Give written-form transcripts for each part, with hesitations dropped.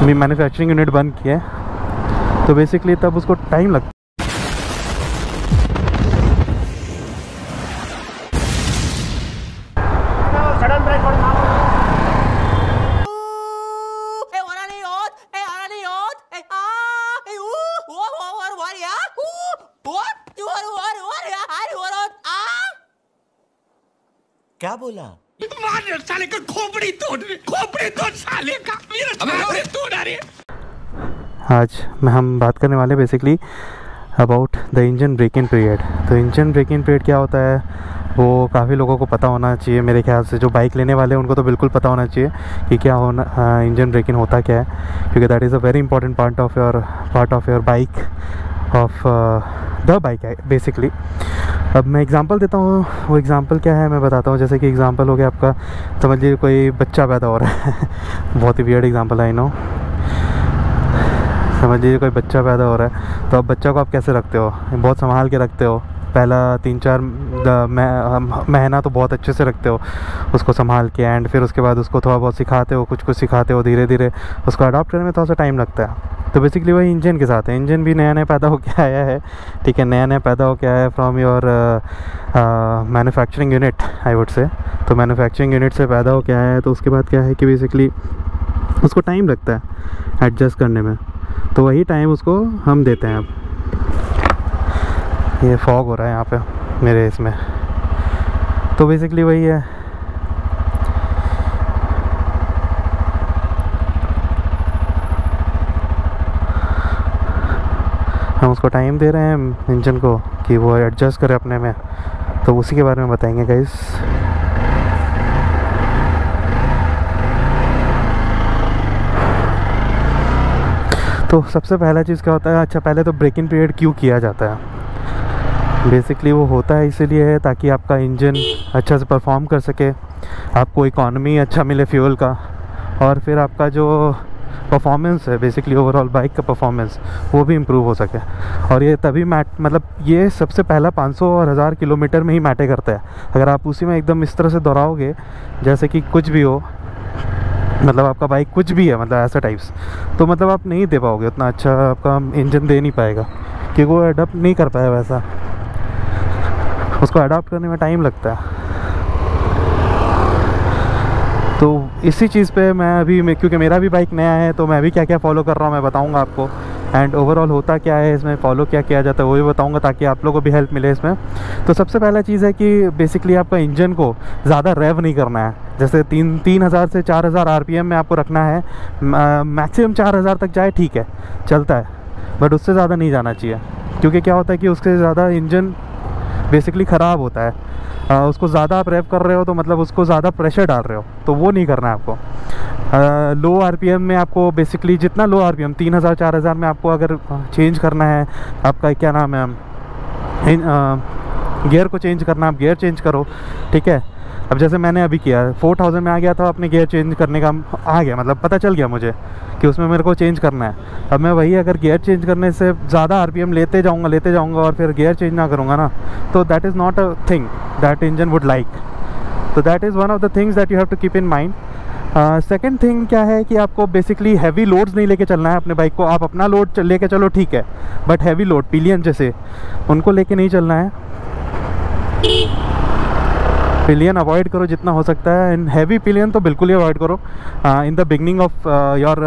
Manufacturing unit बंद किया है, तो बेसिकली तब उसको टाइम लगता है। क्या बोला? साले का खोपड़ी तोड़ साले का मेरा तोड़ आ रही है। आज हम बात करने वाले basically about the engine break in period. तो इंजन ब्रेक इन पीरियड क्या होता है वो काफ़ी लोगों को पता होना चाहिए मेरे ख्याल से। जो बाइक लेने वाले हैं उनको तो बिल्कुल पता होना चाहिए कि क्या होना इंजन ब्रेक इन होता क्या है, क्योंकि that is a very important part of your bike, of the bike है बेसिकली। अब मैं एग्ज़ाम्पल देता हूँ, वो एग्ज़ाम्पल क्या है मैं बताता हूँ। जैसे कि एग्ज़ाम्पल हो गया आपका, समझ लीजिए कोई बच्चा पैदा हो रहा है बहुत ही वियर्ड एग्ज़ाम्पल है, आई नो। समझ लीजिए कोई बच्चा पैदा हो रहा है, तो अब बच्चा को आप कैसे रखते हो? बहुत संभाल के रखते हो। पहला 3-4 महीना तो बहुत अच्छे से रखते हो उसको संभाल के, एंड फिर उसके बाद उसको थोड़ा बहुत सिखाते हो, कुछ सिखाते हो, धीरे धीरे उसको अडॉप्ट करने में थोड़ा सा टाइम लगता है। तो बेसिकली वही इंजन के साथ है। इंजन भी नया पैदा होकर आया है, ठीक है, नया पैदा होकर आया है from your manufacturing unit I would say. तो मैन्युफैक्चरिंग यूनिट से पैदा होकर आया है, तो उसके बाद क्या है कि बेसिकली उसको टाइम लगता है एडजस्ट करने में, तो वही टाइम उसको हम देते हैं। अब ये फॉग हो रहा है यहाँ पे मेरे इसमें, तो बेसिकली वही है। हम उसको टाइम दे रहे हैं इंजन को कि वो एडजस्ट करे अपने में, तो उसी के बारे में बताएंगे गाइस। तो सबसे पहला चीज़ क्या होता है, अच्छा पहले तो ब्रेक इन पीरियड क्यों किया जाता है? बेसिकली वो होता है इसीलिए है ताकि आपका इंजन अच्छा से परफॉर्म कर सके, आपको इकॉनमी अच्छा मिले फ्यूल का, और फिर आपका जो परफॉर्मेंस है बेसिकली ओवरऑल बाइक का परफॉर्मेंस वो भी इम्प्रूव हो सके। और ये तभी मतलब ये सबसे पहला 500 और 1000 किलोमीटर में ही मैटर करता है। अगर आप उसी में एकदम इस तरह से दोहराओगे जैसे कि कुछ भी हो, मतलब आपका बाइक कुछ भी है, मतलब ऐसा टाइप्स, तो मतलब आप नहीं दे पाओगे उतना अच्छा, आपका इंजन दे नहीं पाएगा क्योंकि वो अडॉप्ट नहीं कर पाया वैसा, उसको अडॉप्ट करने में टाइम लगता है। तो इसी चीज़ पे मैं क्योंकि मेरा भी बाइक नया है, तो मैं भी क्या क्या फॉलो कर रहा हूँ मैं बताऊँगा आपको, एंड ओवरऑल होता क्या है इसमें, फॉलो क्या किया जाता है वो भी बताऊँगा ताकि आप लोगों को भी हेल्प मिले इसमें। तो सबसे पहला चीज़ है कि बेसिकली आपका इंजन को ज़्यादा रेव नहीं करना है। जैसे 3000 से 4000 RPM में आपको रखना है, मैक्सिमम 4000 तक जाए ठीक है, चलता है, बट उससे ज़्यादा नहीं जाना चाहिए। क्योंकि क्या होता है कि उससे ज़्यादा इंजन बेसिकली ख़राब होता है। उसको ज़्यादा आप रेव कर रहे हो तो मतलब उसको ज़्यादा प्रेशर डाल रहे हो, तो वो नहीं करना है आपको। लो RPM में आपको बेसिकली जितना लो RPM 3000-4000 में आपको अगर चेंज करना है, आपका क्या नाम है, गियर को चेंज करना, आप गियर चेंज करो, ठीक है। अब जैसे मैंने अभी किया 4000 में आ गया था, अपने गियर चेंज करने का आ गया, मतलब पता चल गया मुझे कि उसमें मेरे को चेंज करना है। अब मैं वही अगर गियर चेंज करने से ज़्यादा RPM लेते जाऊँगा और फिर गियर चेंज ना करूँगा ना, तो that is not a thing that engine would like. तो that is one of the things that you have to keep in mind. Second thing क्या है कि आपको बेसिकली हैवी लोड्स नहीं लेके चलना है अपने बाइक को। आप अपना लोड लेके चलो ठीक है, बट हैवी लोड पिलियन जैसे उनको लेके नहीं चलना है। पिलियन अवॉइड करो जितना हो सकता है, एंड हैवी पिलियन तो बिल्कुल ही अवॉइड करो in the beginning of your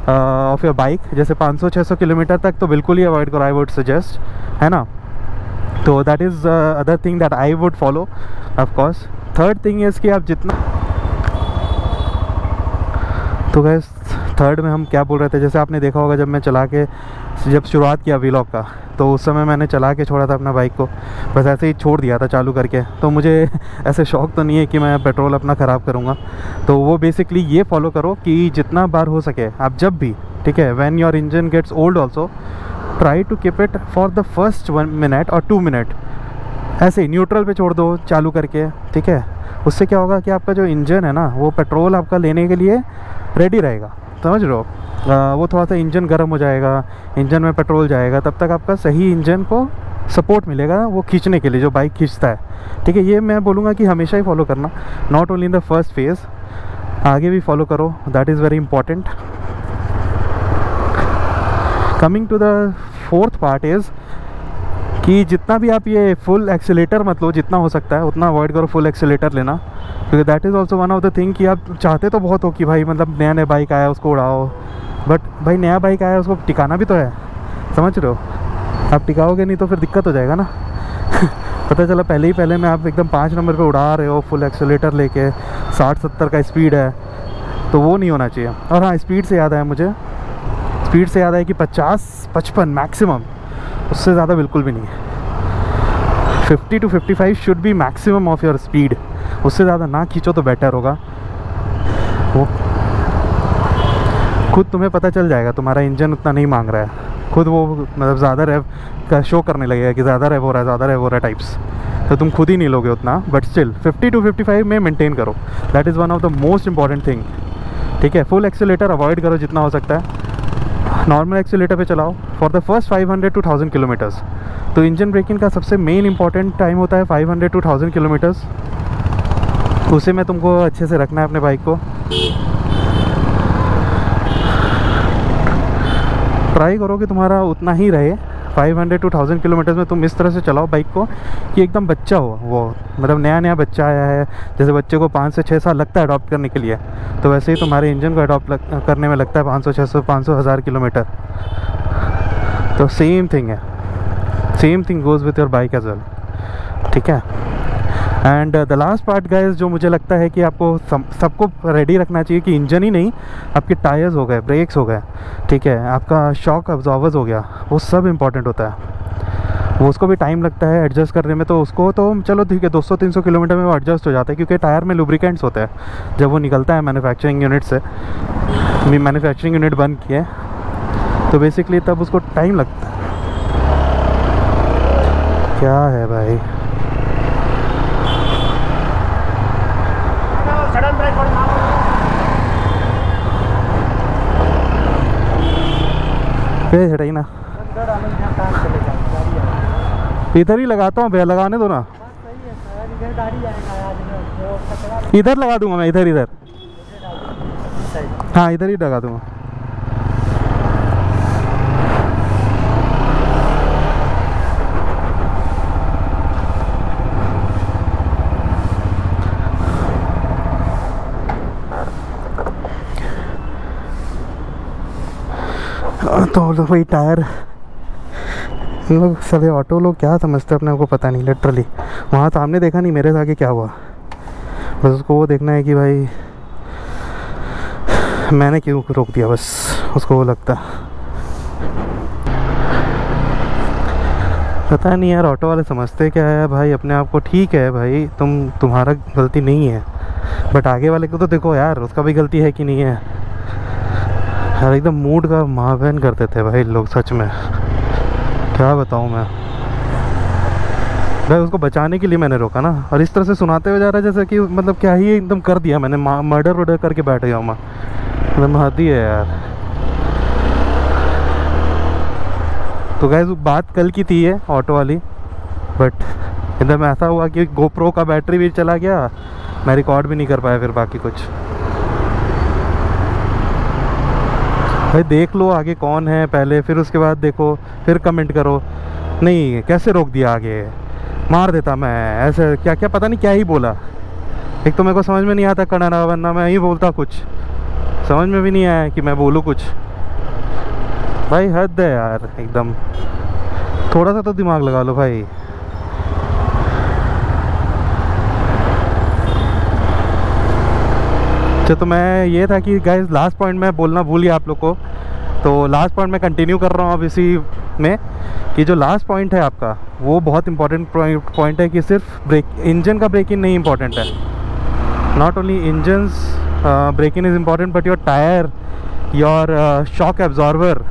of your bike. जैसे 500-600 किलोमीटर तक तो बिल्कुल ही अवॉइड करो, आई वुड सजेस्ट, है ना। तो that is other thing that I would follow of course. Third thing is कि आप जितना, तो गैस थर्ड में हम क्या बोल रहे थे, जैसे आपने देखा होगा जब शुरुआत किया व्लॉग का, तो उस समय मैंने चला के छोड़ा था अपना बाइक को, बस ऐसे ही छोड़ दिया था चालू करके। तो मुझे ऐसे शौक तो नहीं है कि मैं पेट्रोल अपना ख़राब करूँगा। तो वो बेसिकली ये फॉलो करो कि जितना बार हो सके आप जब भी, ठीक है, when your engine gets old also try to keep it for the first 1 minute और 2 मिनट, ऐसे ही न्यूट्रल पे छोड़ दो चालू करके, ठीक है। उससे क्या होगा कि आपका जो इंजन है ना, वो पेट्रोल आपका लेने के लिए रेडी रहेगा, समझ रहे हो। वो थोड़ा सा इंजन गर्म हो जाएगा, इंजन में पेट्रोल जाएगा, तब तक आपका सही इंजन को सपोर्ट मिलेगा वो खींचने के लिए, जो बाइक खींचता है, ठीक है। ये मैं बोलूँगा कि हमेशा ही फॉलो करना, not only in the first phase, आगे भी फॉलो करो, that is very important. Coming to the fourth part is कि जितना भी आप ये फुल एक्सीलेटर मत लो, जितना हो सकता है उतना अवॉइड करो फुल एक्सीलेटर लेना, क्योंकि that is also one of the thing कि आप चाहते तो बहुत हो कि भाई मतलब नया नया बाइक आया उसको उड़ाओ, बट भाई नया बाइक आया उसको टिकाना भी तो है, समझ रहे हो? आप टिकाओगे नहीं तो फिर दिक्कत हो जाएगा ना। पता चला पहले में आप एकदम 5 नंबर पे उड़ा रहे हो फुल एक्सीलेटर लेके, 60-70 का स्पीड है, तो वो नहीं होना चाहिए। और हाँ, स्पीड से याद आया कि 50-55 मैक्सिमम, उससे ज़्यादा बिल्कुल भी नहीं है। 50 to 55 should be maximum of your speed, उससे ज़्यादा ना खींचो तो बेटर होगा। वो खुद तुम्हें पता चल जाएगा, तुम्हारा इंजन उतना नहीं मांग रहा है, खुद वो मतलब ज़्यादा रेव का शो करने लगेगा कि ज़्यादा रेव हो रहा है टाइप्स, तो तुम खुद ही नहीं लोगे उतना। बट स्टिल 50 to 55 में मेंटेन करो, that is one of the most important thing. ठीक है, फुल एक्सीलेटर अवॉइड करो जितना हो सकता है, नॉर्मल एक्सीलेटर पे चलाओ for the first 500 to 1000 kilometres. तो इंजन ब्रेकिंग का सबसे मेन इंपॉर्टेंट टाइम होता है 500 to 1000 किलोमीटर्स, उसे में तुमको अच्छे से रखना है अपने बाइक को। ट्राई करो कि तुम्हारा उतना ही रहे, 500 to 1000 किलोमीटर्स में तुम इस तरह से चलाओ बाइक को कि एकदम बच्चा हो वो, मतलब नया बच्चा आया है, जैसे बच्चे को 5 से 6 साल लगता है अडॉप्ट करने के लिए, तो वैसे ही तुम्हारे इंजन को अडॉप्ट करने में लगता है 500, 600, 500, 1000 किलोमीटर। तो सेम थिंग है, same thing goes with your bike as well. ठीक है, and the last part guys जो मुझे लगता है कि आपको सबको रेडी रखना चाहिए कि इंजन ही नहीं, आपके टायर्स हो गए, ब्रेक्स हो गए, ठीक है, आपका शॉक अब्जॉर्वर्स हो गया, वो सब इम्पॉर्टेंट होता है। वो उसको भी टाइम लगता है एडजस्ट करने में, तो उसको तो चलो ठीक है 200-300 किलोमीटर में वो एडजस्ट हो जाता है, क्योंकि टायर में लुब्रिकेंट्स होते हैं जब वो निकलता है मैन्युफैक्चरिंग यूनिट से, मैन्युफैक्चरिंग यूनिट बंद किए, तो बेसिकली तब उसको टाइम लगता है। क्या है भाई, हटाई ना, इधर ही लगाता हूँ भैया, लगाने दो ना, इधर लगा दूंगा मैं, इधर हाँ इधर ही लगा दूंगा। तो वही टायर लोग सभी ऑटो लोग क्या समझते हैं अपने को पता नहीं, लिटरली वहाँ सामने देखा नहीं मेरे आगे क्या हुआ, बस उसको वो देखना है कि भाई मैंने क्यों रोक दिया, बस उसको वो लगता। पता नहीं यार ऑटो वाले समझते क्या है भाई अपने आप को। ठीक है भाई तुम्हारा गलती नहीं है, बट आगे वाले को तो देखो यार, उसका भी गलती है कि नहीं है यार। एकदम मूड का महावैन कर देते हैं भाई लोग, सच में क्या बताऊँ मैं भाई। उसको बचाने के लिए मैंने रोका ना, और इस तरह से सुनाते हुए जा रहा है जैसे कि मतलब क्या ही एकदम कर दिया मैंने, मर्डर वर्डर करके बैठ गया मैं, मतलब हद ही है यार। तो गाइस बात कल की थी है ऑटो वाली, बट एकदम ऐसा हुआ कि गोप्रो का बैटरी भी चला गया, मैं रिकॉर्ड भी नहीं कर पाया फिर बाकी कुछ। भाई देख लो आगे कौन है पहले, फिर उसके बाद देखो, फिर कमेंट करो नहीं कैसे रोक दिया, आगे मार देता मैं, ऐसे क्या क्या पता नहीं क्या ही बोला। एक तो मेरे को समझ में नहीं आता कनाडा, वरना मैं ही बोलता कुछ, समझ में भी नहीं आया कि मैं बोलूँ कुछ। भाई हद है यार एकदम, थोड़ा सा तो दिमाग लगा लो भाई। तो मैं ये था कि गाइस लास्ट पॉइंट मैं बोलना भूल गया आप लोग को, तो लास्ट पॉइंट मैं कंटिन्यू कर रहा हूँ अब इसी में, कि जो लास्ट पॉइंट है आपका वो बहुत इंपॉर्टेंट पॉइंट है कि सिर्फ इंजन का ब्रेक इन नहीं इंपॉर्टेंट है, not only engines break in is important but your tyre, your shock absorber,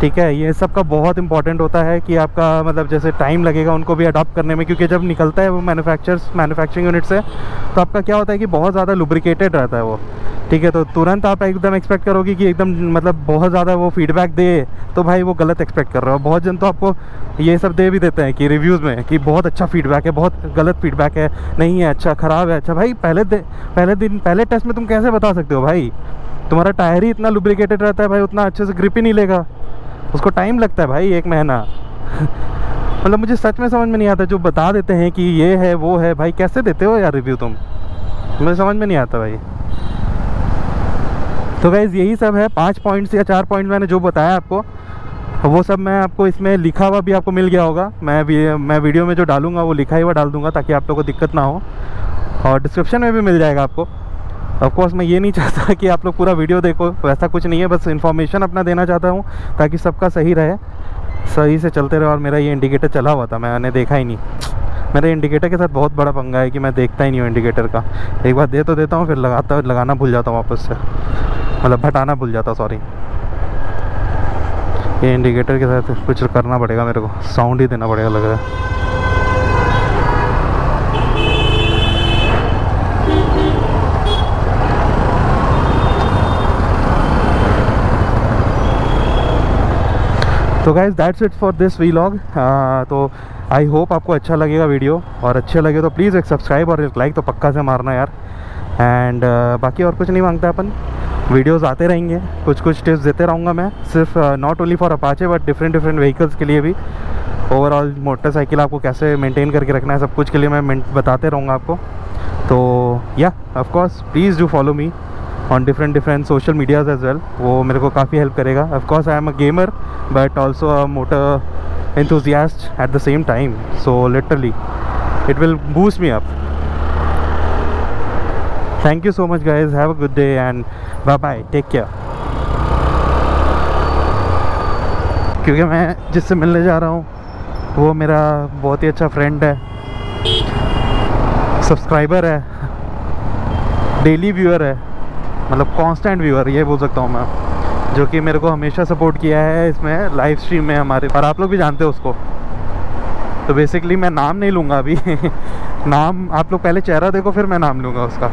ठीक है, ये सब का बहुत इंपॉर्टेंट होता है कि आपका मतलब जैसे टाइम लगेगा उनको भी अडॉप्ट करने में, क्योंकि जब निकलता है वो मैन्युफैक्चरिंग यूनिट से, तो आपका क्या होता है कि बहुत ज़्यादा लुब्रिकेटेड रहता है वो, ठीक है। तो तुरंत आप एकदम एक्सपेक्ट करोगे कि एकदम मतलब बहुत ज़्यादा वो फीडबैक दे, तो भाई वो गलत एक्सपेक्ट कर रहे हो। बहुत जन तो आपको ये सब दे भी देते हैं कि रिव्यूज़ में कि बहुत अच्छा फीडबैक है, बहुत गलत फीडबैक है, नहीं है अच्छा, ख़राब है अच्छा। भाई पहले टेस्ट में तुम कैसे बता सकते हो भाई, तुम्हारा टायर ही इतना लुब्रिकेटेड रहता है भाई, उतना अच्छे से ग्रिप ही नहीं लेगा, उसको टाइम लगता है भाई, 1 महीना। मतलब मुझे सच में समझ में नहीं आता, जो बता देते हैं कि ये है वो है, भाई कैसे देते हो यार रिव्यू तुम, मुझे समझ में नहीं आता भाई। तो गाइज़ यही सब है, 5 पॉइंट्स या 4 पॉइंट मैंने जो बताया आपको, वो सब मैं आपको इसमें लिखा हुआ भी आपको मिल गया होगा। मैं वीडियो में जो डालूंगा वो लिखा हुआ डाल दूंगा, ताकि आप लोगों को दिक्कत ना हो, और डिस्क्रिप्शन में भी मिल जाएगा आपको। ऑफ कोर्स मैं ये नहीं चाहता कि आप लोग पूरा वीडियो देखो, वैसा कुछ नहीं है, बस इन्फॉर्मेशन अपना देना चाहता हूँ ताकि सबका सही रहे, सही से चलते रहे। और मेरा ये इंडिकेटर चला हुआ था, मैंने देखा ही नहीं। मेरे इंडिकेटर के साथ बहुत बड़ा पंगा है कि मैं देखता ही नहीं हूँ इंडिकेटर का। एक बार दे तो देता हूँ, फिर लगाना भूल जाता हूँ वापस से, मतलब हटाना भूल जाता हूँ, सॉरी। ये इंडिकेटर के साथ कुछ करना पड़ेगा मेरे को, साउंड ही देना पड़ेगा लग रहा है। तो guys that's it for this vlog. तो आई होप आपको अच्छा लगेगा वीडियो, और अच्छे लगे तो प्लीज़ एक सब्सक्राइब और एक लाइक तो पक्का से मारना यार। एंड बाकी और कुछ नहीं मांगता अपन, वीडियोस आते रहेंगे, कुछ टिप्स देते रहूँगा मैं, सिर्फ not only for Apache but different vehicles के लिए भी। ओवरऑल मोटरसाइकिल आपको कैसे मेंटेन करके रखना है, सब कुछ के लिए मैं बताते रहूँगा आपको। तो या of course please do follow me on different social medias as well, वो मेरे को काफ़ी हेल्प करेगा। Of course I am a gamer but also a motor enthusiast at the same time, so literally it will boost me up. Thank you so much guys, have a good day and bye bye, take care. क्योंकि मैं जिससे मिलने जा रहा हूँ वो मेरा बहुत ही अच्छा फ्रेंड है, सब्सक्राइबर है, डेली व्यूअर है, मतलब कांस्टेंट व्यूअर ये बोल सकता हूँ मैं, जो कि मेरे को हमेशा सपोर्ट किया है इसमें लाइव स्ट्रीम में हमारे, और आप लोग भी जानते हो उसको। तो बेसिकली मैं नाम नहीं लूँगा अभी नाम आप लोग पहले चेहरा देखो फिर मैं नाम लूँगा उसका